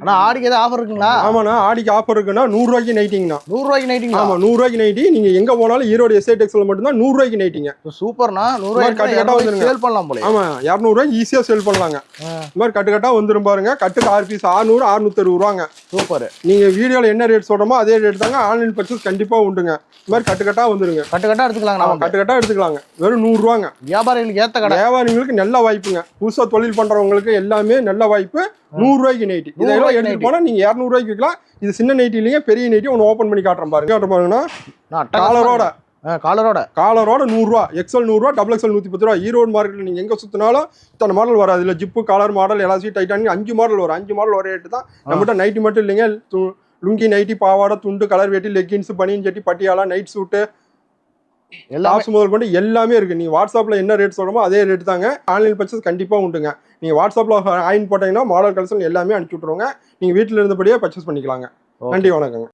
ஆனா ஆடிக்கு ஏதாவது ஆஃபர் இருக்குங்களா? ஆமாண்ணா, ஆடிக்கு ஆஃபர் இருக்குன்னா 100 ரூபாய்க்கு நைட்டிங்கண்ணா. 100 ரூபாய்க்கு நைட்டிங்களா? ஆமா, 100 ரூபாய்க்கு நைட்டி. நீங்க எங்க போனாலும் ஈரோடு எஸ்ஐ டெக்ஸ்ல மட்டும்தான் 100 ரூபாய்க்கு நைட்டிங்க. சூப்பர்ண்ணா. 100 ரூபாய்க்கு சேல் பண்ணலாம் போல. ஆமா, 200 ரூபாய்க்கு ஈஸியா சேல் பண்ணலாங்க. இந்த மாதிரி கட்டு கட்டா வந்துரும் பாருங்க. கட்டுக்கு 6 பீஸ் 600 660 ரூபாங்க. சூப்பர். நீங்க வீடியோல என்ன ரேட் சொல்றோமோ அதே ரேட் தாங்க. ஆன்லைன் பர்ச்சேஸ் கண்டிப்பா உண்டுங்க. இந்த மாதிரி கட்டு கட்டா வந்துருங்க. கட்டு கட்டா எடுத்துக்கலாங்க. கட்டு கட்டா எடுத்துக்கலாங்க. வெறும் 100 ரூபாங்க. வியாபாரிகளுக்கு ஏத்த கடை. வியாபாரிகளுக்கு நல்ல வாய்ப்புங்க. புதுசா தொழில் பண்றவங்களுக்கு எல்லாமே நல்ல வாய்ப்பு. 100 ரூபாய்க்கு நைட்டி. இதெல்லாம் எடுத்துட்டு போனா நீங்க 200 ரூபாய்க்கு விற்கலாம். இது சின்ன நைட்டி இல்லைங்க, பெரிய நைட்டி. ஒன்று ஓப்பன் பண்ணி காட்டுறேன் பாருங்க. பாருங்கன்னா காலரோட 100 ரூபா. எக்ஸ்எல் 100 ரூபா, டபுள் எக்ஸ்எல் 110 ரூபா. ஈரோடு மார்க்கெட்ல நீங்க எங்க சுத்தினாலும் இத்தனை மாடல் வராது. இதுல zip, collar model, elastic, Titanic 5 model வரும். 5 மாடல் ஒரே ரேட்டு தான். நம்மகிட்ட நைட்டி மட்டும் இல்லைங்க. லுங்கி, நைட்டி, பாவாடை, துண்டு, கலர் வேட்டி, லெக்கின்ஸ், பனியன் ஜட்டி, பட்டியாலா, நைட் சூட்டு, டாப்ஸ் முதல் கொண்டு எல்லாமே இருக்கு. நீங்க வாட்ஸ்அப்ல என்ன ரேட் சொல்றோமோ அதே ரேட் தாங்க. ஆன்லைன் பர்ச்சேஸ் கண்டிப்பா உண்டுங்க. நீங்க வாட்ஸ்அப்ல ஆயின் போட்டீங்கன்னா மாடல் கலெக்ஷன் எல்லாமே அனுப்பிச்சு விட்டுருவாங்க. நீங்க வீட்டுல இருந்தபடியே பர்ச்சேஸ் பண்ணிக்கலாங்க. நன்றி, வணக்கங்க.